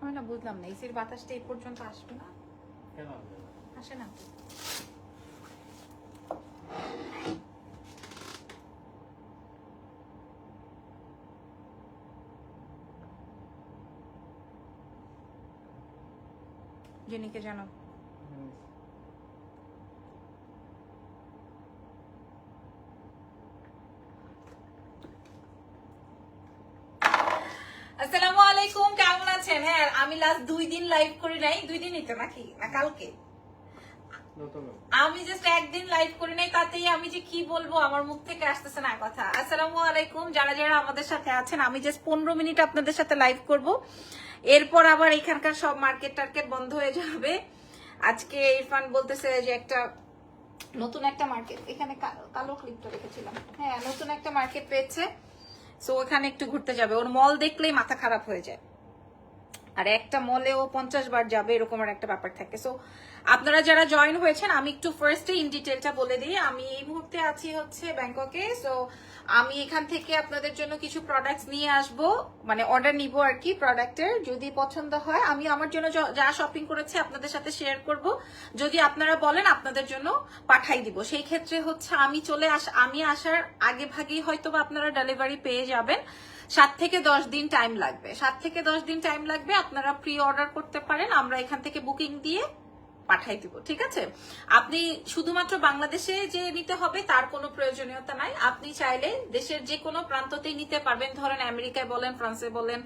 আমি না বুঝলাম না, এসির বাতাসটা এই পর্যন্ত আসবে না, কেন আসে না? জেনিকে জানো। আসসালামু আলাইকুম, কেমন আছেন? হ্যাঁ, আমি লাস্ট 2 দিন লাইভ করি নাই। 2 দিনই তো নাকি, না কালকে? আমি জাস্ট একদিন লাইভ করি নাই, তাতেই আমি যে কি বলবো আমার মুখ থেকে আসতেছে না কথা। আসসালামু আলাইকুম যারা যারা আমাদের সাথে আছেন, আমি জাস্ট 15 মিনিট আপনাদের সাথে লাইভ করব, এরপর আবার এখানকার সব মার্কেট টার্কেট বন্ধ হয়ে যাবে। আজকে ইরফান বলতেছে যে একটা নতুন একটা মার্কেট, এখানে কালো ক্লিপটা রেখেছিলাম, হ্যাঁ নতুন একটা মার্কেট পেয়েছে, সো ওখানে একটু ঘুরতে যাবে। ওর মল দেখলেই মাথা খারাপ হয়ে যায়, আর একটা মলে ও 50 বার যাবে, এরকম একটা ব্যাপার থাকে। সো আপনারা যারা জয়েন হয়েছেন, আমি একটু ফার্স্টে ইন ডিটেলটা বলে দিই। আমি এই মুহূর্তে আছি হচ্ছে ব্যাংককে। সো আমি এখান থেকে আপনাদের জন্য কিছু প্রোডাক্টস নিয়ে আসব, মানে অর্ডার নিব আর কি প্রোডাক্টের। যদি পছন্দ হয় আমি আমার জন্য যা শপিং করেছি আপনাদের সাথে শেয়ার করব, যদি আপনারা বলেন আপনাদের জন্য পাঠাই দিব। সেই ক্ষেত্রে হচ্ছে আমি আসার আগে ভাগেই হয়তো বা আপনারা ডেলিভারি পেয়ে যাবেন। 7 থেকে 10 দিন টাইম লাগবে, 7 থেকে 10 দিন টাইম লাগবে। আপনারা প্রি অর্ডার করতে পারেন, আমরা এখান থেকে বুকিং দিয়ে পাঠাই দিব, ঠিক আছে? আপনি শুধুমাত্র বাংলাদেশে যে নিতে হবে তার কোনো প্রয়োজনীয়তা নাই, আপনি চাইলে দেশের যে কোনো প্রান্ততেই নিতে পারবেন। ধরেন আমেরিকায় বলেন, ফ্রান্সে বলেন,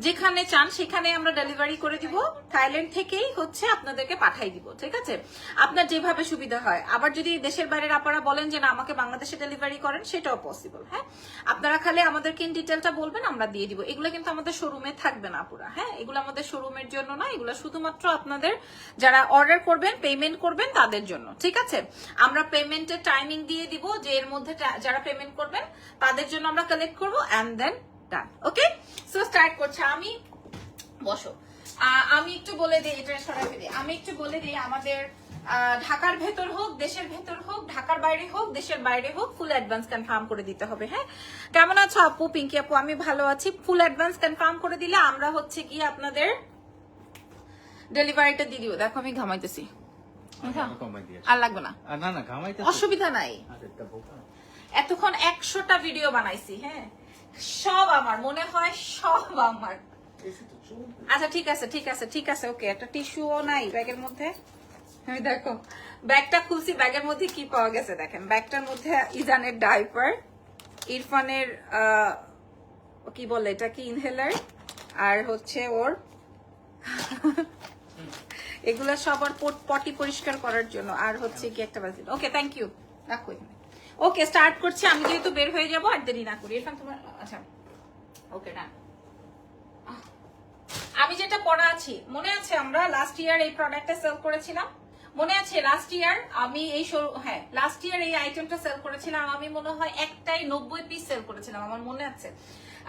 যেখানে চান সেখানে আমরা ডেলিভারি করে দিব। থাইল্যান্ড থেকেই হচ্ছে আপনাদেরকে পাঠাই দিব, ঠিক আছে? আপনার যেভাবে সুবিধা হয়। আবার যদি দেশের বাইরের আপনারা বলেন যে না আমাকে বাংলাদেশে ডেলিভারি করেন, সেটাও পসিবল। হ্যাঁ, আপনারা খালি আমাদেরকে ইন ডিটেলটা বলবেন, আমরা দিয়ে দিব। এগুলো কিন্তু আমাদের শোরুমে থাকবে না পুরা, হ্যাঁ এগুলো আমাদের শোরুমের জন্য না, এগুলো শুধুমাত্র আপনাদের যারা অর্ডার করবেন, পেমেন্ট করবেন তাদের জন্য, ঠিক আছে? আমরা পেমেন্টের টাইমিং দিয়ে দিব, যে এর মধ্যে যারা পেমেন্ট করবেন তাদের জন্য আমরা কালেক্ট করব, and then done. Okay, so start করছি আমি। বসো, আমি একটু বলে দিই, এটা সরাই ফেলি। আমি একটু বলে দিই আমাদের ঢাকার ভেতর হোক, দেশের ভেতর হোক, ঢাকার বাইরে হোক, দেশের বাইরে হোক, ফুল অ্যাডভান্স কনফার্ম করে দিতে হবে। হ্যাঁ, কেমন আছো আপু? পিঙ্কি আপু, আমি ভালো আছি। ফুল অ্যাডভান্স কনফার্ম করে দিলে আমরা হচ্ছে কি আপনাদের ডেলিভারিটা দিয়ে দিব। দেখো আমি ঘামাইতেছি, আর লাগবে না, অসুবিধা নাই। এতক্ষণ 100টা ভিডিও বানাইছি, হ্যাঁ সব আমার মনে হয়, সব আমার। আচ্ছা ঠিক আছে ঠিক আছে ঠিক আছে, ওকে। একটা টিস্যুও নাই ব্যাগের মধ্যে। আমি দেখো ব্যাগটা খুলছি, ব্যাগের মধ্যে কি পাওয়া গেছে দেখেন। ব্যাগটার মধ্যে ইজানের ডাইপার, ইরফানের কি বলে এটা কি ইনহেলার, আর হচ্ছে ওর এগুলো সবার পটি পরিষ্কার করার জন্য, আর হচ্ছে কি একটা বাজি। ওকে থ্যাংক ইউ, রাখো এখানে। ওকে স্টার্ট করছি, আমি যেহেতু বের হয়ে যাবো আর দেরি না করি। ইরফান তোমার, আচ্ছা ওকে না, আমি যেটা পড়া আছি মনে আছে, আমরা লাস্ট ইয়ার এই প্রোডাক্টটা সেল করেছিলাম, মনে আছে? লাস্ট ইয়ার আমি এই হ্যাঁ লাস্ট ইয়ার এই আইটেমটা সেল করেছিলাম আমি, মনে হয় একটাই 90 পিস সেল করেছিলাম, আমার মনে আছে।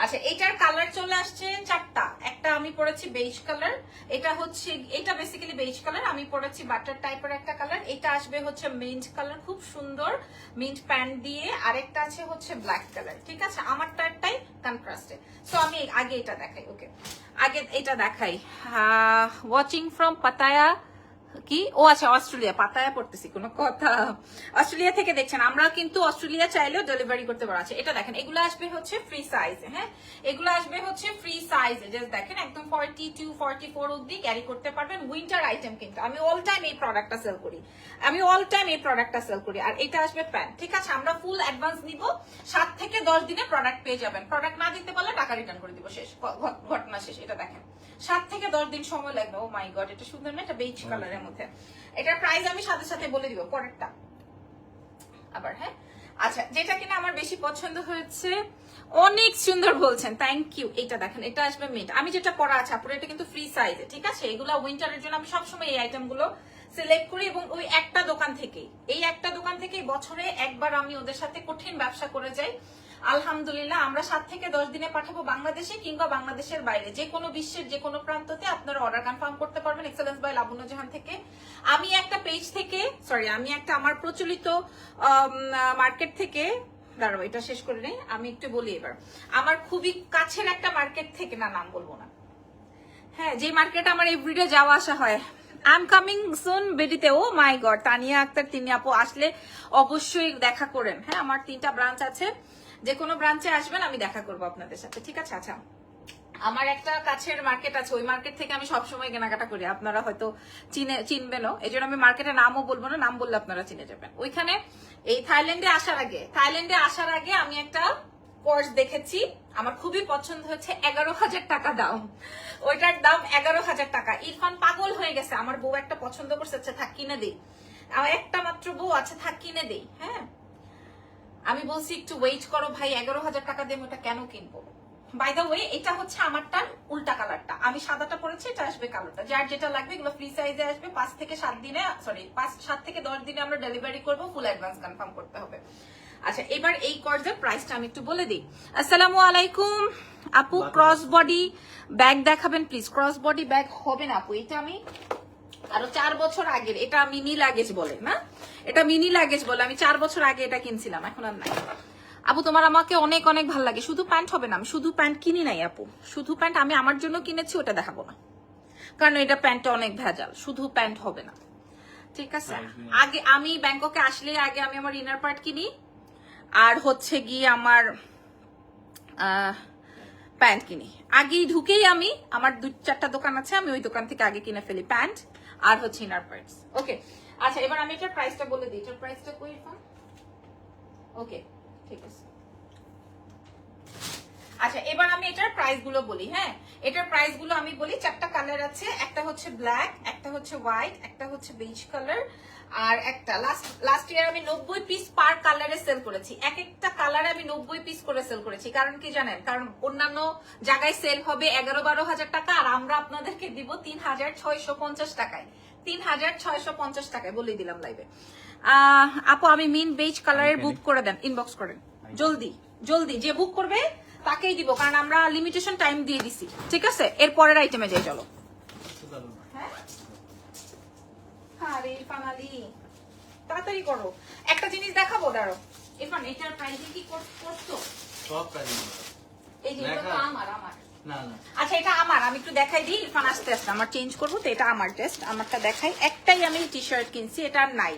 আচ্ছা, এটার কালার চলে আসছে 4টা। একটা আমি পরেছি বেজ কালার, এটা হচ্ছে, এটা বেসিক্যালি বেজ কালার, আমি পরেছি বাটার টাইপের একটা কালার। এটা আসবে হচ্ছে মিন্ট কালার, খুব সুন্দর মিন্ট প্যান্ট দিয়ে। আরেকটা আছে হচ্ছে ব্ল্যাক কালার, ঠিক আছে? আমারটারটাই কন্ট্রাস্টে। সো আমি আগে এটা দেখাই, ওকে আগে এটা দেখাই। ওয়াচিং ফ্রম পাতায়া, কি ও আচ্ছা অস্ট্রেলিয়া, পাতায়া পড়তেছি কোনো কথা। অস্ট্রেলিয়া থেকে দেখছেন, আমরা কিন্তু অস্ট্রেলিয়া চাইলেও ডেলিভারি করতে পারবো। আছে এটা দেখেন, এগুলো আসবে হচ্ছে ফ্রি সাইজে। হ্যাঁ, এগুলো আসবে হচ্ছে ফ্রি সাইজে, জাস্ট দেখেন একদম 42 44 অবধি ক্যারি করতে পারবেন। উইন্টার আইটেম, কিন্তু আমি অল টাইম এই প্রোডাক্টটা সেল করি, আর এটা আসবে প্যান্ট, ঠিক আছে? আমরা ফুল অ্যাডভান্স নিব, 7 থেকে 10 দিনে প্রোডাক্ট পেয়ে যাবেন। প্রোডাক্ট না দিতে পারলে টাকা রিটার্ন করে দিব, শেষ ঘটনা শেষ। এটা দেখেন 7 থেকে 10 দিন সময় লাগবে। ও মাই গড, এটা সুন্দর না? এটা বেজ কালারের মধ্যে। এটার প্রাইস আমি সাথে সাথে বলে দিব পরেরটা আবার। হ্যাঁ, আচ্ছা যেটা কিনা আমার বেশি পছন্দ হয়েছে, অনেক সুন্দর বলছেন, থ্যাংক ইউ। এটা দেখেন, এটা আসবে মিন্ট। আমি যেটা পরা আছে আপুর, এটা কিন্তু ফ্রি সাইজে, ঠিক আছে? এগুলো উইন্টারের জন্য আমি সবসময় এই আইটেমগুলো সিলেক্ট করি, এবং ওই একটা দোকান থেকেই বছরে একবার আমি ওদের সাথে কঠিন ব্যবসা করে যাই। আলহামদুলিল্লাহ, আমরা 7 থেকে 10 দিনে পাঠাবো বাংলাদেশে কিংবা বাংলাদেশের বাইরে, যে কোনো বিশ্বের যে কোনো প্রান্ততে আপনারা অর্ডার কনফার্ম করতে পারবেন এক্সেলেন্স বাই লাবণ্য জাহান থেকে। আমি একটা পেজ থেকে, আমি একটা আমার প্রচলিত মার্কেট থেকে, দাঁড়াবো এটা শেষ করে নেই, আমি একটু বলি এবার। আমার খুবই কাছের একটা মার্কেট থেকে, না নাম বলবো না, হ্যাঁ, যে মার্কেটে আমার এভরিডে যাওয়া আসা হয়। আই এম কামিং সুন বেডিতে। Oh my God, Tania Akter, তিনি আপু আসলে অবশ্যই দেখা করেন। হ্যাঁ, আমার 3টা ব্রাঞ্চ আছে, যে কোনো ব্রাঞ্চে আসবেন, আমি দেখা করবো আপনাদের সাথে, ঠিক আছে? আচ্ছা, আমার একটা কাছের মার্কেট আছে, ওই মার্কেট থেকে আমি সবসময় কেনাকাটা করি, আপনারা হয়তো চিনবেনও, এই জন্য আমি মার্কেটের নামও বলবো না, নাম বললে আপনারা চিনে যাবেন। ওইখানে এই থাইল্যান্ডে আসার আগে আমি একটা কোর্স দেখেছি, আমার খুবই পছন্দ হয়েছে, 11,000 টাকা দাম, ওইটার দাম 11,000 টাকা। ইরফান পাগল হয়ে গেছে, আমার বউ একটা পছন্দ করছে, আচ্ছা থাক কিনে দেই, আমার একটা মাত্র বউ আছে, থাক কিনে দেই। হ্যাঁ, আমি বলছি একটু ওয়েট করো ভাই, 11,000 টাকা দিয়ে ওটা কেন কিনবো? বাই দ্য ওয়ে, এটা হচ্ছে আমারটার উল্টা কালারটা, আমি সাদাটা পরেছি, এটা আসবে কালোটা। যার যেটা লাগবে এগুলো ফ্রি সাইজে আসবে, 5 থেকে 7 দিনে, সরি 7 থেকে 10 দিনে আমরা ডেলিভারি করবো, ফুল অ্যাডভান্স কনফার্ম করতে হবে। আচ্ছা, এবার এই কোর্সের প্রাইসটা আমি একটু বলে দিই। আসসালামু আলাইকুম আপু, ক্রস বডি ব্যাগ দেখাবেন প্লিজ। ক্রস বডি ব্যাগ হবে না আপু, এটা আমি আরো 4 বছর আগের, এটা মিনি লাগেজ বলে না, এটা মিনি লাগেজ বলে, আমি 4 বছর আগে এটা কিনছিলাম, এখন আর নাই। আপু তোমার আমাকে অনেক অনেক ভালো লাগে, শুধু প্যান্ট হবে না, আমি শুধু প্যান্ট কিনি নাই আপু, শুধু প্যান্ট আমি আমার জন্য কিনেছি, ওটা দেখাবো না, কারণ এটা প্যান্টটা অনেক ভেজাল, শুধু প্যান্ট হবে না, ঠিক আছে? আগে আমি ব্যাংককে আসলে আগে আমি আমার ইনার পার্ট কিনি, আর হচ্ছে গিয়ে আমার প্যান্ট কিনি। আগেই ঢুকেই আমি, আমার 2-4টা দোকান আছে, আমি ওই দোকান থেকে আগে কিনে ফেলি প্যান্ট আর হচ্ছে ইনার পার্টস। ওকে, আচ্ছা, এবার আমি এটার প্রাইসটা বলে দিই, এটার প্রাইসটা কই? ওকে, ঠিক আছে। আচ্ছা, এবার আমি এটার প্রাইস গুলো বলি। হ্যাঁ, এটার প্রাইস গুলো আমি বলি। 4টা কালার আছে, একটা হচ্ছে ব্ল্যাক, একটা হচ্ছে হোয়াইট, একটা হচ্ছে বেজ কালার, আর একটা লাস্ট ইয়ার আমি 90 পিস পার কালারে সেল করেছি। এক একটা কালারে আমি 90 পিস করে সেল করেছি। কারণ কি জানেন? কারণ অন্যান্য জায়গায় সেল হবে 11-12 হাজার টাকা, আর আমরা আপনাদেরকে দিব 3,650 টাকায়, 3,650 টাকায় বলে দিলাম লাইভে। আপু আমি মিন বেজ কালারের বুক করে দেন, ইনবক্স করেন জলদি জলদি, যে বুক করবে তাকেই দিব, কারণ আমরা লিমিটেশন টাইম দিয়ে দিছি, ঠিক আছে? এর পরের আইটেমে যাই, চলো। আরে ইরফান আলী, তাড়াতাড়ি করো, একটা জিনিস দেখাবো, দাঁড়ো। ইরফান, এটার প্রাইসিং কি করছো? সব প্রাইসিং এই যে এটা তো আমার না না, আচ্ছা এটা আমার, আমি একটু দেখাই দিই। ইরফান আস্তে আস্তে, আমার চেঞ্জ করবো তো, এটা আমার, জাস্ট আমারটা দেখাই। একটাই আমি টি শার্ট কিনছি, এটা নাই,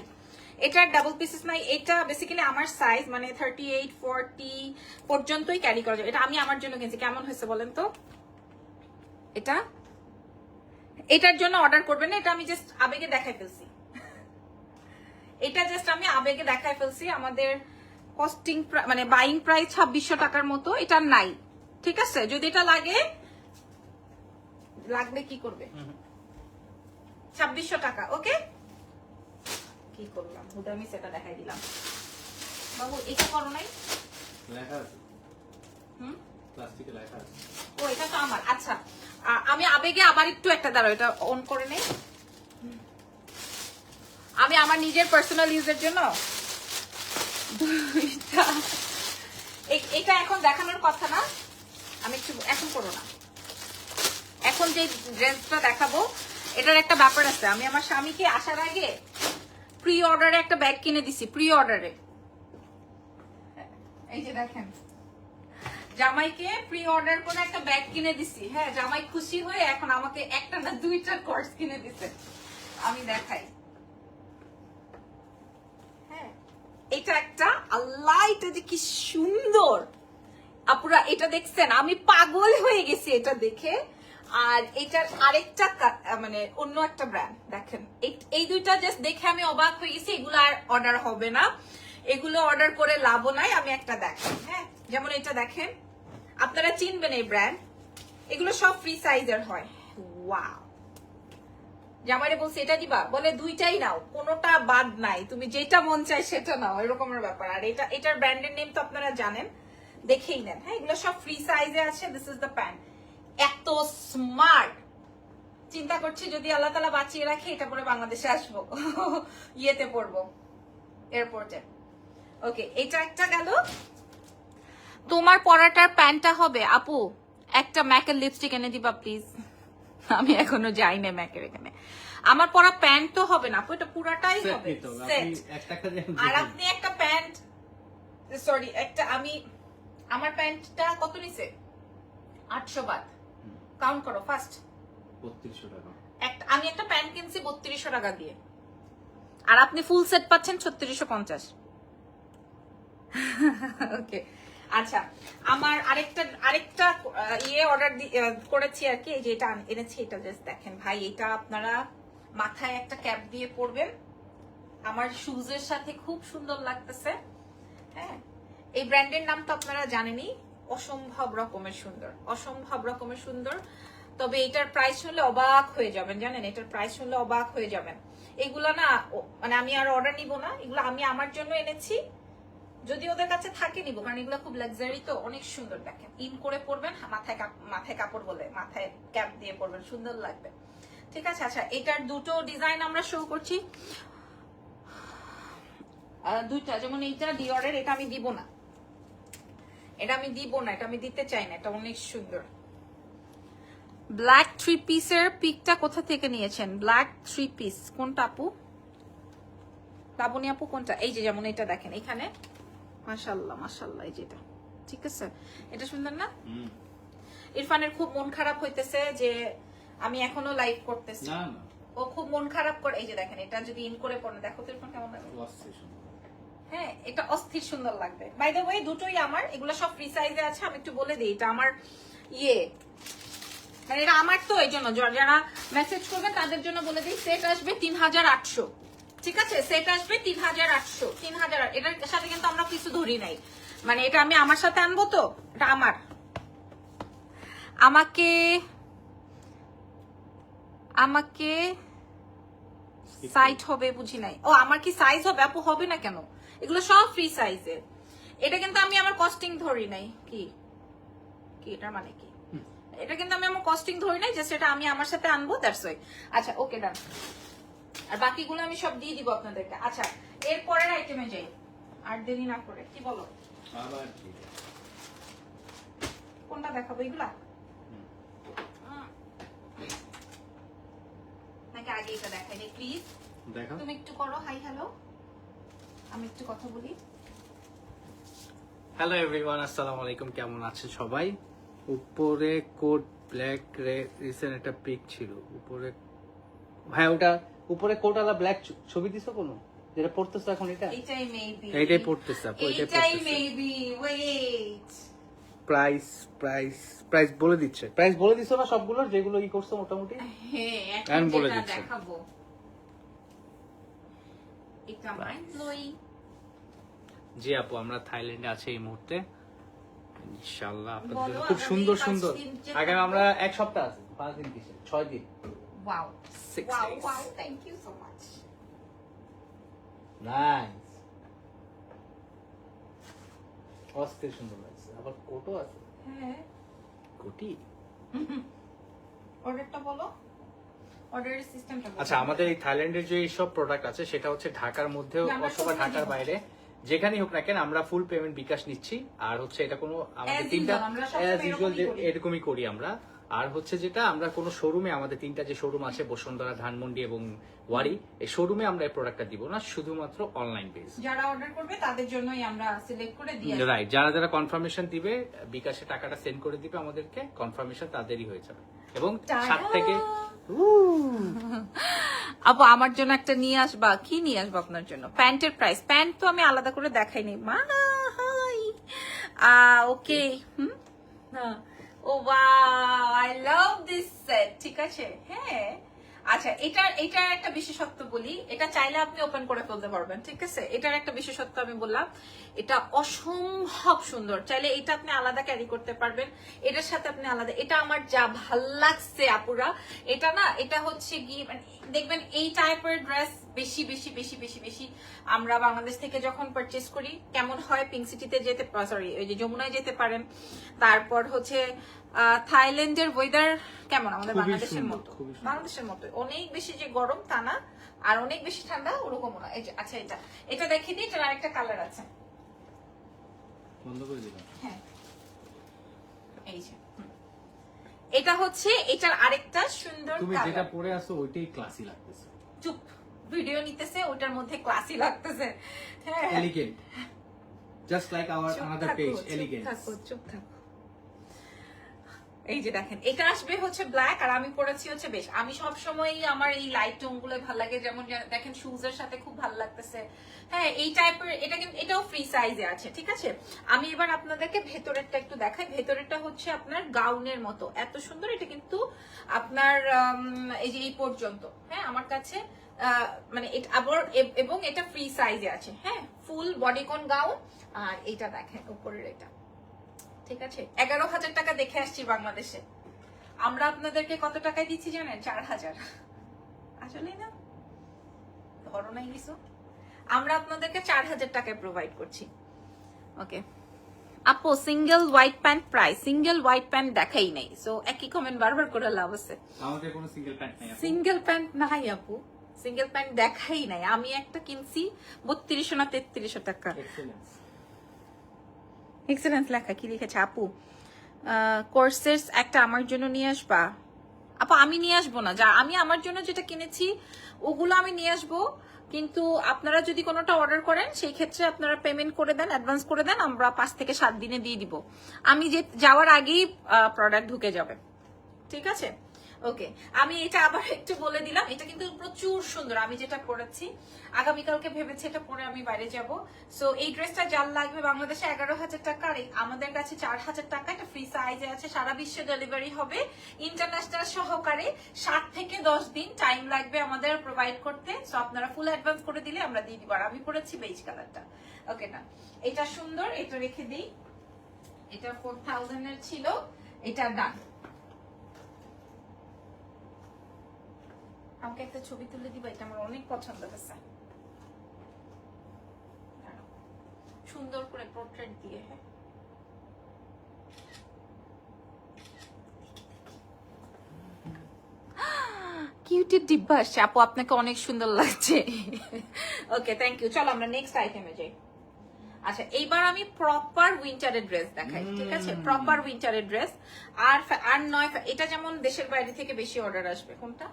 এটার ডাবল পিসেস নাই। এটা বেসিক্যালি আমার সাইজ, মানে 38-40 পর্যন্তই ক্যারি করা যায়। এটা আমি আমার জন্য কিনছি, কেমন হয়েছে বলেন তো? এটা এটার জন্য অর্ডার করবেন না, এটা আমি জাস্ট আবেগে দেখাই ফেলছি, এটা জাস্ট আমি আবেগে দেখাই ফেলছি। আমাদের কস্টিং মানে বাইং প্রাইস 2600 টাকার মতো, এটা নাই, ঠিক আছে? যদি এটা লাগবে কি করবে? 2600 টাকা, ওকে? কি করলাম, হুদামি সেটা দেখাই দিলাম। বাবু এটা করো নাই, লেখা আছে, প্লাস্টিকে লেখা আছে। ও এটা তো আমার। আচ্ছা, আমি আবেগে আবার একটু একটা, দাঁড়াও এটা অন করে নেই। আমি আমার নিজের পার্সোনাল ইউজের জন্য এটা এখন দেখানোর কথা না, আমি একটু এখন করো না। এখন যে ড্রেসটা দেখাবো, এটার একটা ব্যাপার আছে। আমি আমার স্বামীকে আসার আগে প্রি অর্ডারে একটা ব্যাগ কিনে দিছি, প্রি অর্ডারে। এই যে দেখেন, জামাইকে প্রি অর্ডার করে একটা ব্যাগ কিনে দিছি। হ্যাঁ, জামাই খুশি হয়ে এখন আমাকে একটা না 2টা কোর্স কিনে দিছে। আমি দেখাই, হ্যাঁ এটা একটা, আল্লাহ এটা যে কি সুন্দর আপুরা, এটা দেখছেন? আমি পাগল হয়ে গেছি এটা দেখে। আর এটার আরেকটা মানে অন্য একটা ব্র্যান্ড, দেখেন এই 2টা জাস্ট দেখে আমি অবাক হয়ে গেছি। এগুলো আর অর্ডার হবে না, এগুলো অর্ডার করে লাভও নাই। আমি একটা দেখেন, হ্যাঁ যেমন এটা দেখেন, আপনারা চিনবেন এই ব্র্যান্ড, এগুলো সব ফ্রি সাইজের হয়। ওয়াও, জামাইরে বলছে এটা দিবা, বলে 2টাই নাও, কোনোটা বাদ নাই, তুমি যেটা মন চায় সেটা নাও, এরকমের ব্যাপার। আর এটার ব্র্যান্ডের নেম তো আপনারা জানেন, দেখেই নেন। হ্যাঁ, এগুলো সব ফ্রি সাইজে আছে। দিস ইজ দ্য প্যান্ট, এত স্মার্ট। চিন্তা করছি যদি আল্লাহ তাআলা বাঁচিয়ে রাখে, এটা পরে বাংলাদেশে আসবো, ইয়েতে পড়বো, এয়ারপোর্টে। ওকে, এটা একটা গেল। তোমার পরাটার প্যান্টটা হবে আপু, একটা ম্যাকের লিপস্টিক এনে দিবা প্লিজ। আমি এখনো যাই না ম্যাকের এখানে। আমার পরা প্যান্ট তো হবে না আপু, এটা পুরাটাই হবে সেট। আর আপনি একটা প্যান্ট, সরি একটা, আমি আমার প্যান্টটা কত নিছে? 800 বাদ, কাউন্ট করো ফার্স্ট। 3200 টাকা। আমি একটা প্যান্ট কিনছি 3200 টাকা দিয়ে, আর আপনি ফুল সেট পাচ্ছেন 3650। ওকে, আচ্ছা আমার আরেকটা অর্ডার করেছি আর কি, এই যে এটা এনেছি, এটা জাস্ট দেখেন ভাই, এটা আপনারা মাথায় একটা ক্যাপ দিয়ে পরবেন, আমার শুজের সাথে খুব সুন্দর লাগতেছে। হ্যাঁ, এই ব্র্যান্ডের নাম তো আপনারা জানেনই, অসম্ভব রকমের সুন্দর, অসম্ভব রকমের সুন্দর। তবে এটার প্রাইস শুনলে অবাক হয়ে যাবেন, জানেন, এটার প্রাইস শুনলে অবাক হয়ে যাবেন। এগুলা না মানে আমি আর অর্ডার নিব না, এগুলো আমি আমার জন্য এনেছি, যদি ওদের কাছে থাকে নিব, কারণ এগুলো খুব লাক্সারি তো, অনেক সুন্দর। দেখেন ইন করে পরবেন, মাথায় কাপড় বলে মাথায় ক্যাপ দিয়ে পরবেন, সুন্দর লাগবে। ঠিক আছে, আচ্ছা এটার দুটো ডিজাইন আমরা শো করছি, দুইটা, যেমন এইটা ডিওরের, এটা আমি দিব না, এটা আমি দিব না, এটা আমি দিতে চাই না, এটা অনেক সুন্দর। ব্ল্যাক 3 পিসের পিকটা কোথা থেকে নিয়েছেন? ব্ল্যাক 3 পিস কোনটা আপু? লাবণী আপু কোনটা? এই যে যেমন এটা দেখেন এখানে, মাশাআল্লাহ মাশাআল্লাহ, এই যেটা, ঠিক আছে, এটা সুন্দর না? ইরফানের খুব মন খারাপ হইতেছে যে আমি এখনো লাইভ করতেছি, না না, ও খুব মন খারাপ করে। এই যে দেখেন, এটা যদি ইন করে পড়ে, দেখো তো ইরফান কেমন লাগে। হ্যাঁ, এটা অস্থির সুন্দর লাগবে। বাই দ্য ওয়ে দুটোই আমার, এগুলো সব ফ্রি সাইজে আছে। আমি একটু বলে দিই, এটা আমার মানে এটা আমার, তো এই জন্য যারা মেসেজ করবেন তাদের জন্য বলে দিই, সেট আসবে 3800। ঠিক আছে, সেট আসবে 3800, 3000। এটার সাথে কিন্তু আমরা কিছু ধরি নাই, মানে এটা আমি আমার সাথে আনবো, তো এটা আমার, আমাকে সাইজ হবে, বুঝি নাই। ও আমার কি সাইজ হবে আপু? হবে না কেন, এগুলো সব ফ্রি সাইজে। এটা কিন্তু আমি আমার কস্টিং ধরি নাই। কি এটার মানে কি? এটা কিন্তু আমি আমার কস্টিং ধরি নাই, জাস্ট এটা আমি আমার সাথে আনবো, দ্যাটস ওয়াই। আচ্ছা ওকে, ডান। আর বাকিগুলো আমি সব দিয়ে দিব আপনাদেরকে। আচ্ছা এর পরের আইটেমে যাই, আর দেরি না করে। কি বলো, আবার কি কোনটা দেখাবো? এগুলা নাকি আগে এটা দেখাই নি? প্লিজ দেখা, তুমি একটু করো হাই হ্যালো, আমি একটু কথা বলি। হ্যালো এভরিওয়ান, আসসালামু আলাইকুম, কেমন আছেন সবাই? উপরে কোড ব্ল্যাক রিসেন্ট একটা পিক ছিল উপরে, হ্যাঁ ওটা উপরে কোড আলা ব্ল্যাক ছবি দিছো কোনো, যেটা পড়তেছ এখন? এটাই মেবি, এইটাই পড়তেছে আপু, এটাই মেবি। ওয়েট, প্রাইস বলে দিচ্ছে, প্রাইস বলে দিছো না সবগুলোর, যেগুলো ই করছো মোটামুটি? হ্যাঁ এখন এখন বলে যেটা দিচ্ছে। দেখাবো এটা মাইন্ড ব্লোয়িং। জি আপু, আমরা থাইল্যান্ডে আছি এই মুহূর্তে, ইনশাআল্লাহ আপনাদের বলো, জন্য খুব আগামী সুন্দর 5 সুন্দর। দিন যে আগামী থাকবো। আমরা 1 সপ্তাহ আছে, 5 দিন কিসে, 6 দিন, wow 6 wow days. Wow, thank you so much. Nice, অস্থির সুন্দর লাগছে। আবার কোটও আছে, হ্যাঁ, কোটি। অর্ডারটা বলো, অর্ডারের সিস্টেমটা বলো। আচ্ছা, আমাদের এই থাইল্যান্ডের যে সব প্রোডাক্ট আছে সেটা হচ্ছে ঢাকার মধ্যেও আমরা অথবা সব ঢাকার নিবো। বাইরে যেখানেই হোক না কেন, আমরা ফুল পেমেন্ট বিকাশ নিচ্ছি। আর হচ্ছে এটা কোনো আমাদের As তিনটা usual, আমরা সবসময় as usual এরকমই করি। এরকমই করি আমরা। আর হচ্ছে যেটা আমরা কোনো শোরুমে, আমাদের তিনটা যে শোরুম আছে বসুন্ধরা, ধানমন্ডি এবং ওয়ারি, এই শোরুমে আমরা এই প্রোডাক্টটা দিব না, শুধুমাত্র অনলাইন বেস। যারা অর্ডার করবে তাদের জন্যই আমরা সিলেক্ট করে দিয়ে রাইট, যারা যারা কনফার্মেশন দিবে, বিকাশে টাকাটা সেন্ড করে দিবে আমাদেরকে, কনফার্মেশন তাদেরই হয়ে যাবে। এবং 7 থেকে আপু আমার জন্য একটা নিয়ে আসবা। কি নিয়ে আসবা আপনার জন্য? প্যান্টের প্রাইস, প্যান্ট তো আমি আলাদা করে দেখাইনি মা। Hi okay, oh wow, I love this set. ঠিক আছে, হ্যাঁ আচ্ছা, এটার একটা বিশেষত্ব বলি, এটা চাইলে আপনি ওপেন করে ফেলতে পারবেন। ঠিক আছে, এটার একটা বিশেষত্ব আমি বললাম, এটা অসম্ভব সুন্দর। চাইলে এটা আপনি আলাদা ক্যারি করতে পারবেন, এটার সাথে আপনি আলাদা। এটা আমার যা ভাল লাগছে আপুরা, এটা না, এটা হচ্ছে কি মানে দেখবেন এই টাইপের ড্রেস বেশি বেশি বেশি বেশি বেশি আমরা বাংলাদেশ থেকে যখন পারচেজ করি, কেমন হয়, পিঙ্ক সিটিতে যেতে, সরি ওই যে যমুনায় যেতে পারেন। তারপর হচ্ছে থাইল্যান্ডের ওয়েদার কেমন? আমাদের বাংলাদেশের মতো, বাংলাদেশের মতো অনেক বেশি যে গরম তা না, আর অনেক বেশি ঠান্ডা ওরকম না। এই যে আচ্ছা, এটা দেখিয়ে দিই, এটার আরেকটা কালার আছে, বন্ধ করে দিলাম। হ্যাঁ এই যে এটা হচ্ছে এটার আরেকটা সুন্দর তুমি কালার। যেটা পরে আসো ওইটাই ক্লাসি লাগতেছে। চুপ, ভিডিও নিতেছে, ওটার মধ্যে ক্লাসি লাগতেছে। হ্যাঁ, এলিগেন্ট, জাস্ট লাইক আওয়ার চুপ অ্যানাদার থাকো, পেজ, চুপ এলিগেন্ট। থাকো, চুপ থাকো। এই যে দেখেন, এটা আসবে হচ্ছে ব্ল্যাক, আর আমি পরেছি হচ্ছে বেশ, আমি সব সময় আমার এই লাইট টোন গুলো ভালো লাগে, যেমন দেখেন শুজ এর সাথে খুব ভালো লাগতেছে। হ্যাঁ, এই টাইপের, এটা কিন্তু এটাও ফ্রি সাইজে আছে, ঠিক আছে। আমি এবার আপনাদেরকে ভেতরেরটা একটু দেখাই। ভেতরেরটা হচ্ছে আপনার গাউনের মতো এত সুন্দর, এটা কিন্তু আপনার এই যে এই পর্যন্ত, হ্যাঁ আমার কাছে মানে এটা আবার, এবং এটা ফ্রি সাইজে আছে, হ্যাঁ ফুল বডিকন গাউন। আর এটা দেখেন উপরের এটা, ঠিক আছে। 11,000 টাকা দেখে আসছি বাংলাদেশে, আমরা আপনাদেরকে কত টাকায় দিচ্ছি জানেন? 4,000। আসলে না ধরো নাই কিছু, আমরা আপনাদেরকে 4,000 টাকায় প্রোভাইড করছি। ওকে আপু, single white pant price, single white pant দেখাই নাই, সো একই কমেন্ট বারবার করে লাভ আছে। আমাদের কোনো সিঙ্গেল প্যান্ট নেই। সিঙ্গেল প্যান্ট নাই আপু, সিঙ্গেল প্যান্ট দেখাই নাই। আমি একটা কিনছি 3200 না 3300 টাকা। এক্সেলেন্স লেখা, কি লিখেছে আপু? কোর্সেস একটা আমার জন্য নিয়ে আসবা? আপু আমি নিয়ে আসবো না, যা আমি আমার জন্য যেটা কিনেছি ওগুলো আমি নিয়ে আসবো, কিন্তু আপনারা যদি কোনোটা অর্ডার করেন সেই ক্ষেত্রে আপনারা পেমেন্ট করে দেন, অ্যাডভান্স করে দেন, আমরা 5 থেকে 7 দিনে দিয়ে দিব। আমি যে যাওয়ার আগেই প্রোডাক্ট ঢুকে যাবে, ঠিক আছে। ওকে, আমি এটা আবার একটু বলে দিলাম, এটা কিন্তু প্রচুর সুন্দর। আমি যেটা পরেছি আগামীকালকে ভেবেছি এটা পরে আমি বাইরে যাব। সো এই ড্রেসটা যার লাগবে বাংলাদেশে 11,000 টাকা, আর আমাদের কাছে 4,000 টাকা। এটা ফ্রি সাইজে আছে, সারা বিশ্বে ডেলিভারি হবে, ইন্টারন্যাশনাল সহকারে। 7 থেকে 10 দিন টাইম লাগবে আমাদের প্রোভাইড করতে। সো আপনারা ফুল অ্যাডভান্স করে দিলে আমরা দিয়ে দিব। আর আমি পরেছি বেজ কালারটা, ওকে না, এটা সুন্দর, এটা রেখে দিই। এটা 4000 এর ছিল, এটা ডান। আমাকে একটা ছবি তুলে দিবা, এটা আমার অনেক পছন্দ হয়েছে, সুন্দর করে পোর্ট্রেট দিয়ে। হ্যাঁ, কিউটের ডিব্বা আসছে আপু, আপনাকে অনেক সুন্দর লাগছে। ওকে থ্যাংক ইউ, চলো আমরা নেক্সট আইটেমে যাই। আচ্ছা, এইবার আমি প্রপার উইন্টারের ড্রেস দেখাই, ঠিক আছে। প্রপার উইন্টারের ড্রেস, আর নয়, এটা যেমন দেশের বাইরে থেকে বেশি অর্ডার আসবে। কোনটা?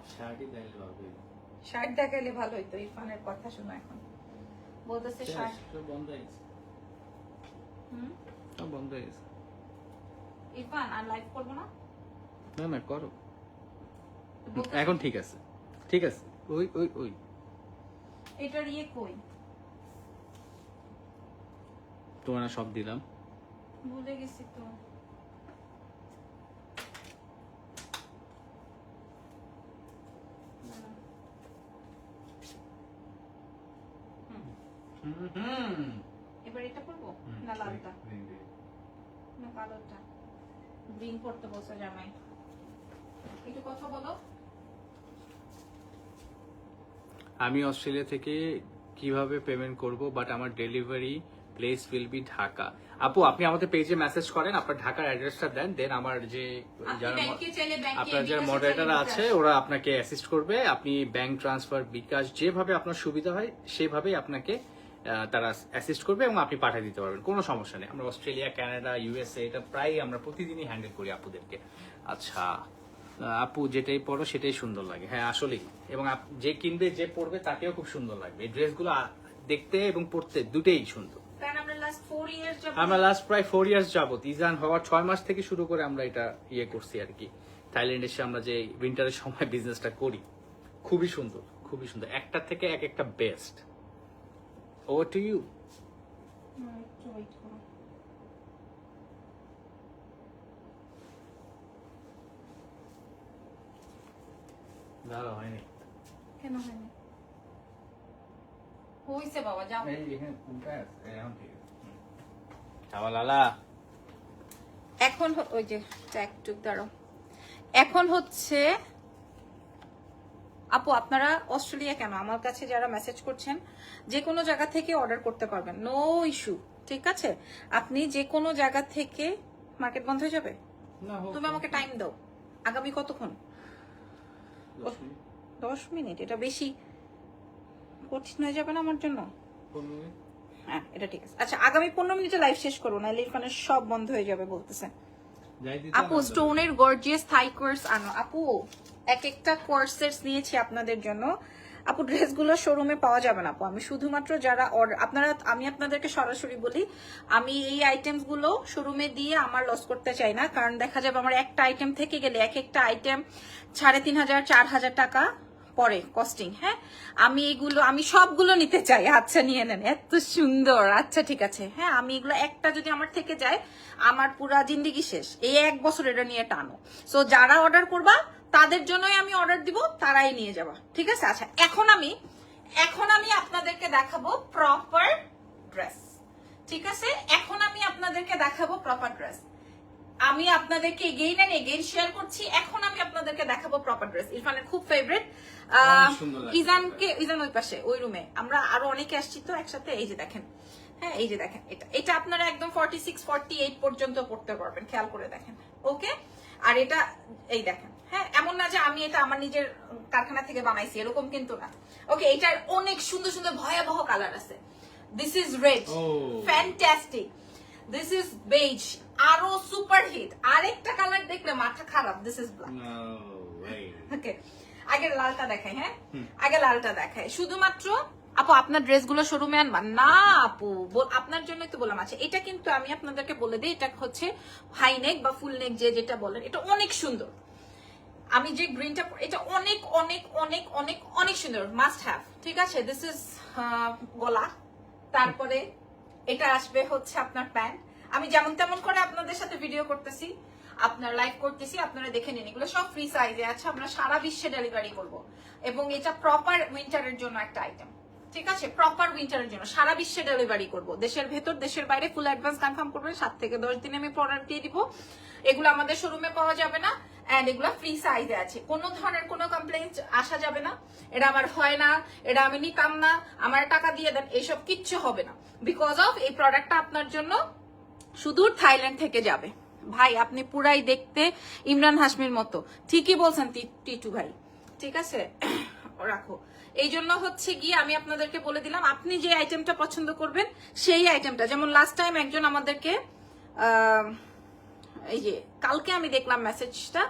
শার্ট দেখাইলে ভালো হইতো। ইরফানের কথা শোনো, এখন বলতেছে শার্ট বন্ধ হয়েছে। বন্ধ হয়েছে। ইরফান আর লাইভ করবো না? না না করো, এখন ঠিক আছে, ঠিক আছে। ওই ওই ওই এটার ইয়ে কই? তোমার সব দিলাম, ভুলে গেছি তো। এবার এটা পরবো না লালটা না কালোটা? গ্রিন পরতে বলছো জামাই, একটু কথা বলো। আমি অস্ট্রেলিয়া থেকে কিভাবে পেমেন্ট করব, বাট আমার delivery place will be Dhaka. আপু আপনি আমাদের পেজে মেসেজ করেন, আপনার ঢাকার অ্যাড্রেসটা দেন, দেন আমার যে যারা আপনার যারা মডারেটর আছে ওরা আপনাকে অ্যাসিস্ট করবে। আপনি ব্যাংক ট্রান্সফার, বিকাশ, যেভাবে আপনার সুবিধা হয় সেভাবেই আপনাকে তারা অ্যাসিস্ট করবে এবং আপনি পাঠিয়ে দিতে পারবেন, কোনো সমস্যা নেই। আমরা অস্ট্রেলিয়া, কানাডা, ইউএসএ এটা প্রায় আমরা প্রতিদিনই হ্যান্ডেল করি আপুদেরকে। আচ্ছা আপু যেটাই পরো সেটাই সুন্দর লাগে, হ্যাঁ আসলেই। এবং যে কিনবে যে পরবে তাকেও খুব সুন্দর লাগবে। এই ড্রেসগুলো দেখতে এবং পরতে দুটেই সুন্দর। আমরা লাস্ট প্রায় 4 ইয়ার্স যাবত, ইজান হওয়ার 6 মাস থেকে শুরু করে আমরা এটা ইয়ে করছি আর কি। থাইল্যান্ড এসে আমরা যে উইন্টারের সময় বিজনেসটা করি, খুবই সুন্দর, খুবই সুন্দর, একটা থেকে এক একটা বেস্ট। Over to you. দাঁড়া, হয়নি কেন হয়নি? হইছে বাবা, যাও। এখন ওই যে ট্যাগটুক দাঁড়াও। এখন হচ্ছে আপু আপনারা অস্ট্রেলিয়া কেন, আমার কাছে যারা মেসেজ করছেন যে কোনো জায়গা থেকে অর্ডার করতে পারবেন, নো ইস্যু, ঠিক আছে। আপনি যে কোনো জায়গা থেকে, মার্কেট বন্ধ হয়ে যাবে, তুমি আমাকে টাইম দাও, আগামী কতক্ষণ? 10 মিনিট, এটা বেশি কঠিন হয়ে যাবে না আমার জন্য? হ্যাঁ এটা ঠিক আছে। আচ্ছা আগামী 15 মিনিটে লাইভ শেষ করবো, নাহলে ইরফানের সব বন্ধ হয়ে যাবে বলতেছে। আপু স্টোনের গর্জিয়াস থাই কোর্স আনো। আপু এক একটা কোর্সেস নিয়েছি আপনাদের জন্য, আপু ড্রেসগুলো শোরুমে পাওয়া যাবে না আপু, আমি শুধুমাত্র যারা আমি আপনাদেরকে সরাসরি বলি, আমি এই আইটেমস গুলো শোরুমে দিয়ে আমার লস করতে চাই না, কারণ দেখা যাবে আমার একটা আইটেম থেকে গেলে এক একটা আইটেম 3500 4000 টাকা পরে কস্টিং। হ্যাঁ, আমি সবগুলো নিতে চাই। আচ্ছা নিয়ে নেন, এত সুন্দর। আচ্ছা ঠিক আছে, হ্যাঁ আমি এগুলো একটা যদি আমার থেকে যায় আমার পুরা জিন্দেগি শেষ, এই 1 বছর এটা নিয়ে টানো। সো যারা অর্ডার করবা তাদের জন্যই আমি অর্ডার দিব, তারাই নিয়ে যাবা, ঠিক আছে। আচ্ছা এখন আমি আপনাদেরকে দেখাবো প্রপার ড্রেস, ঠিক আছে। এখন আমি আপনাদেরকে দেখাবো প্রপার ড্রেস। আমি আপনাদেরকে এগেইন শেয়ার করছি। এখন আমি আপনাদেরকে দেখাবো প্রপার ড্রেস, ইরফানের খুব ফেভারিট। ইজান ওই পাশে ওই রুমে, আমরা আরো অনেকে আসছি তো একসাথে। এই যে দেখেন, হ্যাঁ এই যে দেখেন, এটা আপনারা একদম 46 48 পর্যন্ত পড়তে পারবেন, খেয়াল করে দেখেন। ওকে, আর এটা এই দেখেন, হ্যাঁ এমন না যে আমি এটা আমার নিজের কারখানা থেকে বানাইছি, এরকম কিন্তু না। ওকে, এটার অনেক সুন্দর সুন্দর ভয়াবহ কালার আছে। This is red, fantastic. This is beige, আরো সুপার হিট। আরেকটা কালার দেখলে মাথা খারাপ, দিস ইজ ব্ল্যাক। ওকে, আগে লালটা দেখাই। হ্যাঁ আগে লালটা দেখাই। শুধুমাত্র আপু আপনার ড্রেসগুলো শোরুমে আনবা না আপু, আপনার জন্যই তো বললাম। আছে এটা কিন্তু আমি আপনাদেরকে বলে দিই, এটা হচ্ছে হাই নেক বা ফুল নেক যেটা বলেন, এটা অনেক সুন্দর। আমি যে গ্রিনটা, এটা অনেক অনেক অনেক অনেক অনেক সুন্দর, মাস্ট হ্যাভ, ঠিক আছে। দিস ইজ গলা, তারপরে এটা আসবে হচ্ছে আপনার প্যান্ট। আমি যেমন তেমন করে আপনাদের সাথে ভিডিও করতেছি, আপনার লাইভ করতেছি, আপনারা দেখে নিন। এগুলো সব ফ্রি সাইজে আছে, আমরা সারা বিশ্বে ডেলিভারি করব। এবং এটা প্রপার উইন্টারের জন্য একটা আইটেম, ঠিক আছে। প্রপার উইন্টারের জন্য সারা বিশ্বে ডেলিভারি করব, দেশের ভেতর দেশের বাইরে। ফুল অ্যাডভান্স কনফার্ম করবেন, 7 থেকে 10 দিনে আমি প্রোডাক্ট দিয়ে দিব। এগুলো আমাদের শোরুমে পাওয়া যাবে না, এন্ড এগুলো ফ্রি সাইজে আছে। কোনো ধরনের কোনো কমপ্লেইন্ট আসা যাবে না, এটা আমার হয় না, এটা আমি নিতাম না, আমার টাকা দিয়ে দেন, এইসব কিচ্ছু হবে না। বিকজ অফ এই প্রোডাক্টটা আপনার জন্য সুদূর থাইল্যান্ড থেকে যাবে। ভাই আপনি পুরাই দেখতে ইমরান হাশমির মতো, ঠিকই বলছেন টিটু ভাই, ঠিক আছে। রাখো, এই জন্য হচ্ছে গিয়ে আমি আপনাদেরকে বলে দিলাম, আপনি যে আইটেমটা পছন্দ করবেন সেই আইটেমটা। যেমন লাস্ট টাইম একজন আমাদেরকে এই যে কালকে আমি দেখলাম মেসেজটা,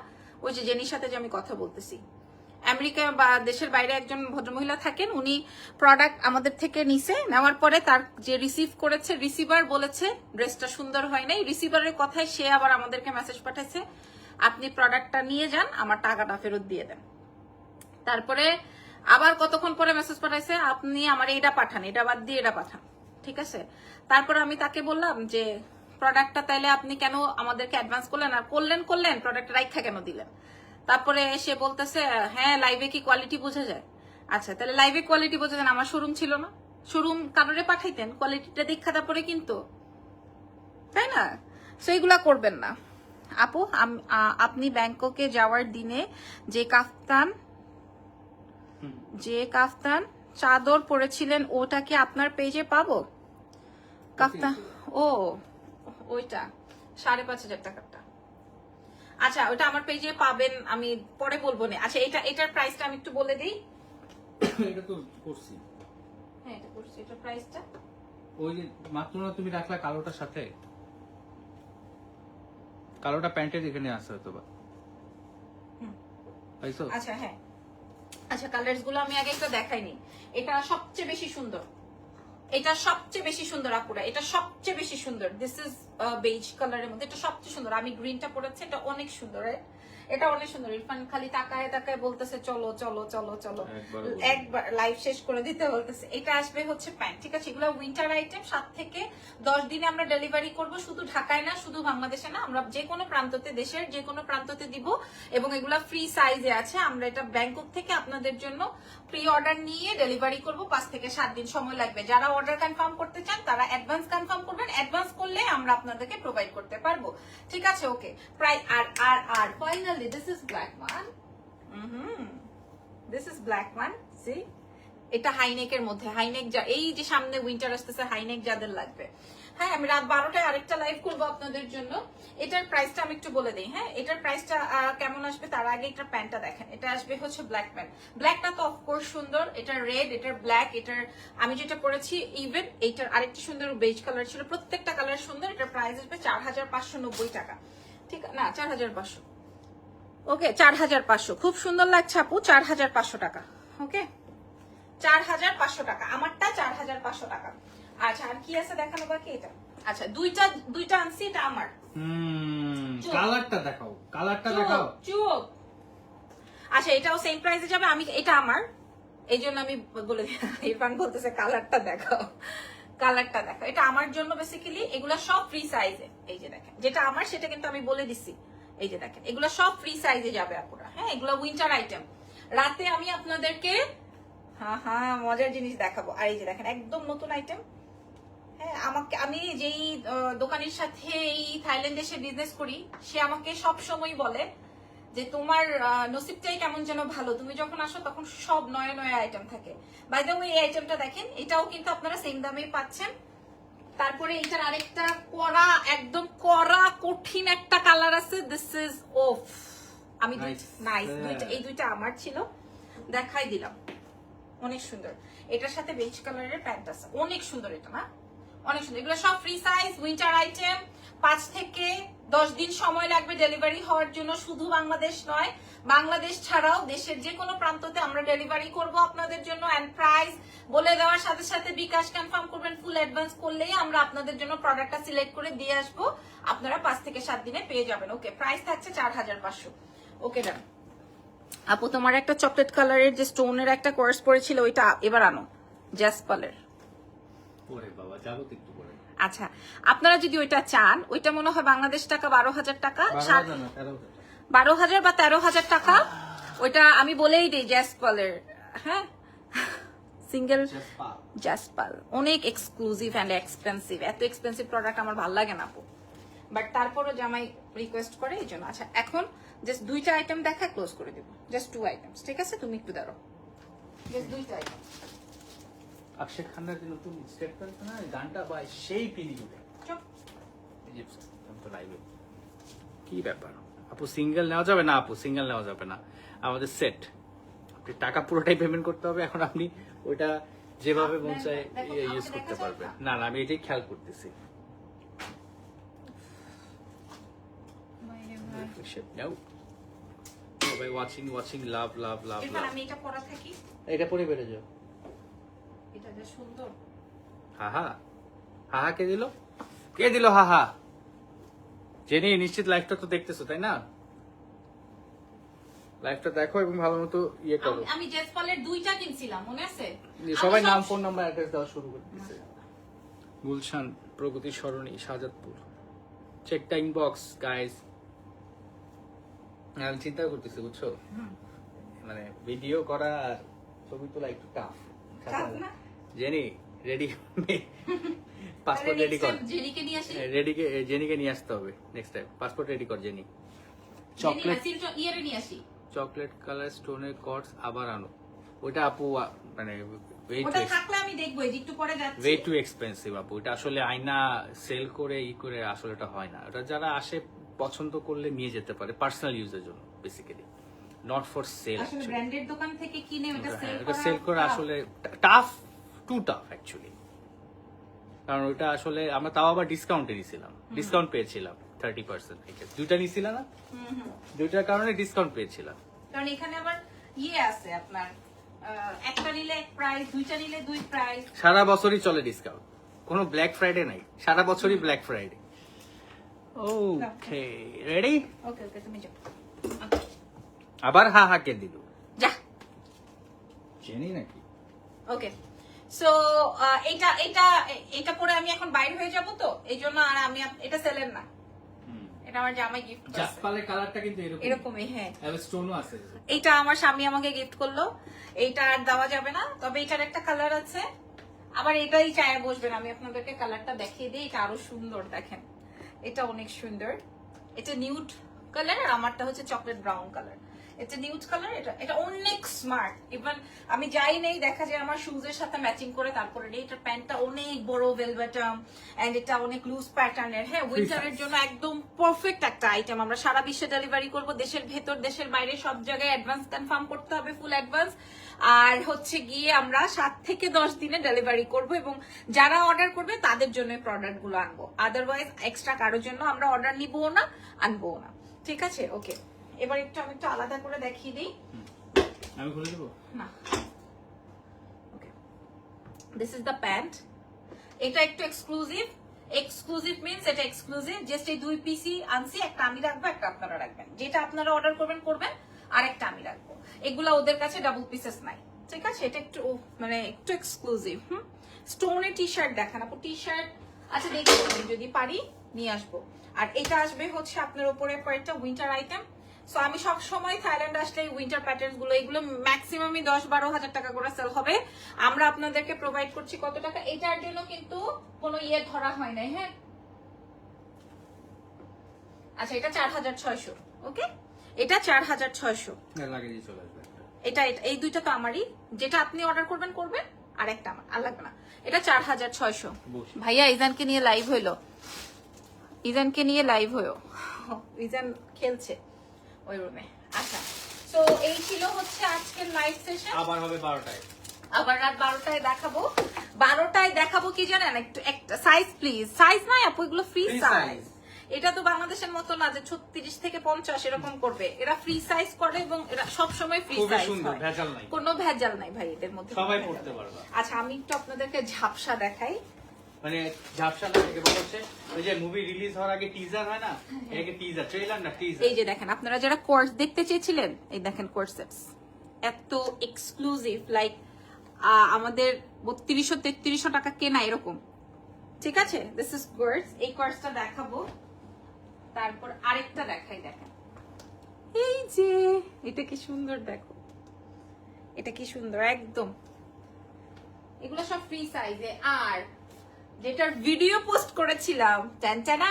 ওই যে জেনির সাথে যে আমি কথা বলতেছি, আমেরিকা বা দেশের বাইরে একজন ভদ্রমহিলা থাকেন, উনি প্রোডাক্ট আমাদের থেকে নিছে, নেওয়ার পরে তার যে রিসিভ করেছে, রিসিভার বলেছে ড্রেসটা সুন্দর হয় নাই। রিসিভারের কথায় সে আবার আমাদেরকে মেসেজ পাঠাইছে, আপনি প্রোডাক্টটা নিয়ে যান, আমার টাকাটা ফেরত দিয়ে দেন। তারপরে আবার কতক্ষণ পরে মেসেজ পাঠাইছে, আপনি আমার এটা পাঠান, এটা বাদ দিয়ে এটা পাঠান, ঠিক আছে। তারপরে আমি তাকে বললাম যে প্রোডাক্টটা তাইলে আপনি কেন আমাদেরকে অ্যাডভান্স করলেন, আর করলেন প্রোডাক্ট রাইখা কেন দিলেন। তারপরে সে বলতেছে হ্যাঁ লাইভে কি কোয়ালিটি বোঝা যায়। আচ্ছা তাহলে লাইভে কোয়ালিটি বোঝা যায়, আমার শোরুম ছিল না, শোরুম কারোরে পাঠাইতেন, কোয়ালিটিটা দেখা তারপরে কিন্তু, তাই না। সেইগুলা করবেন না আপু। আপনি ব্যাংককে যাওয়ার দিনে যে কাফতান চাদর পরেছিলেন, ওটা কি আপনার পেজে পাবো? কাফতান, ও ওইটা 5,500 টাকাটা। আচ্ছা ওটা আমার পেজে পাবেন, আমি পরে বলবো না। আচ্ছা এটার প্রাইসটা আমি একটু বলে দিই। এটা তো করছি, হ্যাঁ এটা করছি, এটার প্রাইসটা ওই যে মাত্র না তুমি রাখলা কালোটার সাথে, কালোটা প্যান্টের এখানে আছে হয়তো বা, পাইছো? আচ্ছা হ্যাঁ, আচ্ছা কালার্স গুলো আমি আগে একটু দেখাইনি। এটা সবচেয়ে বেশি সুন্দর, এটা সবচেয়ে বেশি সুন্দর আপুরা, এটা সবচেয়ে বেশি সুন্দর। দিস ইজ বেজ কালারের মধ্যে, এটা সবচেয়ে সুন্দর। আমি গ্রিনটা পরেছি, এটা অনেক সুন্দর, এটা অনেক সুন্দর। ইরফান খালি তাকায় তাকায় বলতেছে চলো চলো চলো চলো, একবার লাইভ শেষ করে দিতে বলতেছে। এটা আসবে হচ্ছে প্যান্ট, ঠিক আছে। এগুলো উইন্টার আইটেম, 7 থেকে 10 দিনে আমরা ডেলিভারি করব। শুধু ঢাকায় না, শুধু বাংলাদেশে না, আমরা যে কোনো প্রান্ততে, দেশের যে কোনো প্রান্ততে দিব। এবং এগুলা ফ্রি সাইজে আছে। আমরা এটা ব্যাংকক থেকে আপনাদের জন্য প্রি অর্ডার নিয়ে ডেলিভারি করব, 5 থেকে 7 দিন সময় লাগবে। যারা অর্ডার কনফার্ম করতে চান তারা অ্যাডভান্স কনফার্ম করবেন, অ্যাডভান্স করলে আমরা আপনাদেরকে প্রোভাইড করতে পারবো, ঠিক আছে। ওকে, প্রায় আর finally this is black one, this is black one, see এটা হাইনেকের মধ্যে। হাইনেক এই যে সামনে উইন্টার আসতেছে, হাইনেক যাদের লাগবে, হ্যাঁ আমি রাত 12টায় আরেকটা লাইভ করবো আপনাদের জন্য। এটার প্রাইসটা আমি একটু বলে দিই। হ্যাঁ এটার প্রাইসটা কেমন আসবে তার আগে এটার প্যান্টটা দেখেন। এটা আসবে হচ্ছে ব্ল্যাক প্যান্ট, ব্ল্যাকটা তো অফকোর্স সুন্দর, এটার রেড, এটার ব্ল্যাক, এটার আমি যেটা পরেছি ইভেন এইটার আরেকটি সুন্দর বেজ কালার ছিল, প্রত্যেকটা কালার সুন্দর। এটার প্রাইস আসবে 4,590 টাকা, ঠিক না 4,500, ওকে 4,500, খুব সুন্দর লাগছে আপু, 4,500 টাকা। ওকে 4,500 টাকা, আমারটা 4,500 টাকা। আচ্ছা আর কি আছে দেখানো বাকি? এটা আচ্ছা দুইটা আনছি, এটা আমার। কালারটা দেখাও, কালারটা দেখাও। চুপ। আচ্ছা এটাও সেম প্রাইসে যাবে, আমি এটা আমার, এই জন্য আমি বলে ইরফান বলতেছে কালারটা দেখাও, কালারটা দেখো, এটা আমার জন্য বেসিক্যালি। এগুলা সব ফ্রি সাইজে, এই যে দেখেন যেটা আমার সেটা কিন্তু আমি বলে দিচ্ছি, এই যে দেখেন এগুলা সব ফ্রি সাইজে যাবে আপুরা। হ্যাঁ এগুলা উইন্টার আইটেম। রাতে আমি আপনাদেরকে মজার জিনিস দেখাবো। আর এই যে দেখেন একদম নতুন আইটেম। হ্যাঁ আমি যেই দোকানের সাথে এই থাইল্যান্ড দেশে বিজনেস করি, সে আমাকে সব সময় বলে যে তোমার নসিবটাই কেমন যেন ভালো, তুমি যখন আসো তখন সব নয়া নয়া আইটেম থাকে। বাই দ্য ওয়ে এই আইটেমটা দেখেন, এটাও কিন্তু আপনারা সেম দামেই পাচ্ছেন। তারপরে এটার আরেকটা কড়া, একদম কড়া কঠিন একটা কালার আছে, দিস ইজ ওফ। আমি নাইস এই দুইটা আমার ছিল, দেখাই দিলাম, অনেক সুন্দর। এটার সাথে বেজ কালারের প্যান্ট আছে, অনেক সুন্দর এটা না, অনেক সুন্দর। এগুলো সব ফ্রি সাইজ উইন্টার আইটেম। 5 থেকে 10 দিন সময় লাগবে ডেলিভারি হওয়ার জন্য। শুধু বাংলাদেশ নয়, বাংলাদেশ ছাড়াও দেশের যে কোনো প্রান্ততে আমরা ডেলিভারি করব আপনাদের জন্য। এন্ড প্রাইস বলে দেওয়ার সাথে সাথে বিকাশ কনফার্ম করবেন, ফুল অ্যাডভান্স করলেই আমরা আপনাদের জন্য প্রোডাক্টটা সিলেক্ট করে দিয়ে আসবো। আপনারা 5 থেকে 7 দিনে পেয়ে যাবেন। ওকে, প্রাইস থাকছে 4,500। ওকে ডান। আপু তোমার একটা চকলেট কালারের যে স্টোনের একটা কোর্স পড়েছিল, ওইটা এবার আনো, জ্যাসপালের। ওরে বাবা, যাবো তো একটু পরে। আচ্ছা আপনারা যদি ওইটা চান, ওইটা মনে হয় বাংলাদেশ টাকা 12,000 টাকা, 12,000 বা 13,000 টাকা। ওইটা আমি বলেই দিই জ্যাসপালের। হ্যাঁ সিঙ্গেল জ্যাসপাল, অনেক এক্সক্লুসিভ এন্ড এক্সপেন্সিভ। এত এক্সপেন্সিভ প্রোডাক্ট আমার ভালো লাগে না আপু, বাট তারপরও জামাই রিকোয়েস্ট করে, এই জন্য। আচ্ছা এখন জাস্ট দুইটা আইটেম দেখা ক্লোজ করে দেবো, জাস্ট 2 আইটেমস, ঠিক আছে? তুমি একটু দাঁড়াও, জাস্ট দুইটা আইটেম। অক্ষয় খান্নার যে নতুন স্টেপ করেছে না গানটা, বা সেই ফিলিং উঠে। লাইভে কি ব্যাপার আপু, সিঙ্গেল নেওয়া যাবে না? আপু সিঙ্গেল নেওয়া যাবে না, আমাদের সেট। আপনি টাকা পুরোটাই পেমেন্ট করতে হবে। এখন আপনি ওইটা যেভাবে মন চায় ইউজ করতে পারবেন। না না, আমি এটাই খেয়াল করতেছি। ওয়াচিং লাভ লাভ লাভ লাভ। আমি এটা পরা থাকি, এটা পরে বেরো যাও। এটা যে সুন্দর। হাহা হাহা কে দিল? কে দিল হাহা? জেনি নিশ্চিত লাইভটা তো দেখতেছো তাই না? লাইভটা দেখো এবং ভালো মতো ইয়ে করো। আমি জেসপালের দুইটা কিনছিলাম, মনে আছে? সবাই নাম, ফোন নাম্বার, অ্যাড্রেস দেওয়া শুরু করে দিয়েছে। Gulshan, Pragati Sarani, Shahjadpur. Check the inbox guys. আমি চিন্তা করতেছি বুঝছো, মানে ভিডিও করা আর ছবি তোলা একটু tough. Jenny ready, passport ready কর। জেনিকে নিয়ে আসি, জেনিকে নিয়ে আসতে হবে নেক্সট টাইম। পাসপোর্ট রেডি কর জেনি। চকলেট ইয়ারে নিয়ে আসি, চকলেট কালার স্টোনের কর্ডস আবার আনো। ওটা আপু মানে ওটা থাকলে আমি দেখবো, একটু পরে যাচ্ছি। ওয়ে টু এক্সপেন্সিভ আপু। এটা আসলে আয়না সেল করে করে আসলে এটা হয় না। ওটা যারা আসে পছন্দ করলে নিয়ে যেতে পারে পার্সোনাল ইউজের জন্য, বেসিক্যালি নট ফর সেল। আসলে ব্র্যান্ডেড দোকান থেকে কিনে ওটা সেল করা আসলে টাফ, টু টাফ অ্যাকচুয়ালি। কারণ ওইটা আসলে আমরা তাও আবার ডিসকাউন্টে নিয়েছিলাম, ডিসকাউন্ট পেয়েছিলাম 30%। দুইটা নিয়েছিলাম না, দুইটার কারণে ডিসকাউন্ট পেয়েছিলাম। কারণ এখানে আবার ইয়ে আছে আপনার, একটা নিলে এক প্রাইস, দুইটা নিলে দুই প্রাইস। সারা বছরই চলে ডিসকাউন্ট, কোনো ব্ল্যাক ফ্রাইডে নাই, সারা বছরই black Friday. Okay ready? Okay okay তুমি যাও। আবার হা হা কে দিল? যা জেনি নাকি? ওকে সো এটা এটা এটা পরে আমি এখন বাইরে হয়ে যাব, তো এই জন্য। আর আমি এটা সেলের না, এটা আমার জামাই গিফট করছে। জাসপালের কালারটা কিন্তু এরকমই, হ্যাঁ আর স্টোনও আছে। এটা আমার স্বামী আমাকে গিফট করলো, এইটা আর দেওয়া যাবে না। তবে এটার একটা কালার আছে, আবার এটাই চায়ে বসবেন। আমি আপনাদেরকে কালারটা দেখিয়ে দিই, এটা আরো সুন্দর। দেখেন এটা অনেক সুন্দর, এটা নিউড কালার, আর আমারটা হচ্ছে চকলেট ব্রাউন কালার। এটা নিউড কালার, এটা অনেক স্মার্ট। ইভেন আমি যাই নেই, দেখা যায় আমার শুজের সাথে ম্যাচিং করে। তারপরে এটার প্যান্টটা অনেক বড় ভেলভেটম, এন্ড এটা অনেক লুজ প্যাটার্নের। হ্যাঁ উইন্টারের জন্য একদম পারফেক্ট একটা আইটেম। আমরা সারা বিশ্বে ডেলিভারি করব, দেশের ভেতর দেশের বাইরে সব জায়গায় অ্যাডভান্স কনফার্ম করতে হবে, ফুল অ্যাডভান্স। আর হচ্ছে গিয়ে আমরা 7 থেকে 10 দিনে ডেলিভারি করব, এবং যারা অর্ডার করবে তাদের জন্য প্রোডাক্ট গুলো আনবো। আদারওয়াইজ এক্সট্রা কারোর জন্য আমরা অর্ডার নিবও না, আনবো না। ঠিক আছে? ওকে, এবার আমি একটু আলাদা করে দেখিয়ে দিই। আমি খুলে দেবো না, দিস ইজ দ্য প্যান্ট। এটা একটু এক্সক্লুসিভ, এক্সক্লুসিভ মিন্স এটা এক্সক্লুসিভ। জাস্ট এই 2 পিসই আনছি, একটা আমি রাখবো, একটা আপনারা রাখবেন। যেটা আপনারা অর্ডার করবেন করবেন, আর একটা আমি রাখবো। এগুলা ওদের কাছে ডাবল পিসেস নাই, ঠিক আছে? এটা একটু মানে একটু এক্সক্লুসিভ। স্টোনে টি শার্ট দেখান আপু, টি শার্ট আচ্ছা দেখি যদি পারি নিয়ে আসবো। আর এটা আসবে হচ্ছে আপনার উপরে কয়েকটা উইন্টার আইটেম। সো আমি সব সময় থাইল্যান্ড আসলে উইন্টার প্যাটার্ন গুলো এগুলো ম্যাক্সিমামই 10-12 হাজার টাকা করে সেল হবে। আমরা আপনাদেরকে প্রোভাইড করছি কত টাকা? এটার জন্য কিন্তু কোনো ইয়ে ধরা হয় নাই, হ্যাঁ। আচ্ছা এটা 4600, ওকে, এটা 4600। লাগিয়ে দিয়ে চলে আসবে একটা। এটা এই দুইটা তো আমারই, যেটা আপনি অর্ডার করবেন করবেন, আর একটা আমার, আর লাগবে না। এটা 4600। ভাইয়া ইজানকে নিয়ে লাইভ হইলো, ইজানকে নিয়ে লাইভ হইলো, ইজান খেলছে ওই রুমে। আচ্ছা তো এই ছিল হচ্ছে আজকের লাইভ সেশন। আবার হবে 12টায়, আবার রাত 12টায় দেখাবো। 12টায় দেখাবো কি জানেন, একটু একটা সাইজ প্লিজ, সাইজ নাই আপু, এগুলো ফ্রি Free সাইজ। size। এটা তো বাংলাদেশের মতো না যে 36 থেকে 50 এরকম করবে, এরা ফ্রি সাইজ করে এবং এরা সব সময় ফ্রি খুবই সাইজ সুন্দর, হয়, ভেজাল নাই। কোনো ভেজাল নাই ভাই এদের মধ্যে, সবাই কোনো ভেজাল পড়তে নাই। পারবে। আচ্ছা আমি একটু আপনাদেরকে ঝাপসা দেখাই। মানে ঝাপসা না থেকে বলা হচ্ছে ওই যে মুভি রিলিজ হওয়ার আগে টিজার হয় না, এটাকে টিজার, ট্রেলার না টিজার। এই যে দেখেন, আপনারা যারা কোর্স দেখতে চেয়েছিলেন, এই দেখেন কোর্সেটস এত এক্সক্লুসিভ, লাইক আমাদের 3200-3300 টাকা কেনা এরকম, ঠিক আছে? দিস ইজ কোর্স, এই কোর্সটা দেখাবো, তারপর আরেকটা দেখাই। দেখেন এই যে এটা কি সুন্দর, দেখো এটা কি সুন্দর একদম। এগুলো সব ফ্রি সাইজে। আর যেটার ভিডিও পোস্ট করেছিলাম টানটানা,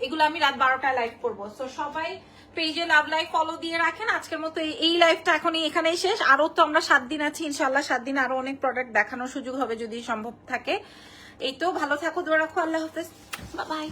এগুলো আমি রাত 12টায় লাইভ করবো। সো সবাই পেজে লাভ লাইভ ফলো দিয়ে রাখেন। আজকের মতো এই লাইভটা এখনই এখানেই শেষ। আরো তো আমরা 7 দিন আছি, ইনশাল্লাহ 7 দিন আরো অনেক প্রোডাক্ট দেখানোর সুযোগ হবে যদি সম্ভব থাকে। এই তো, ভালো থাকো, দোয়া রাখো, আল্লাহ হাফেজ, বাই বাই।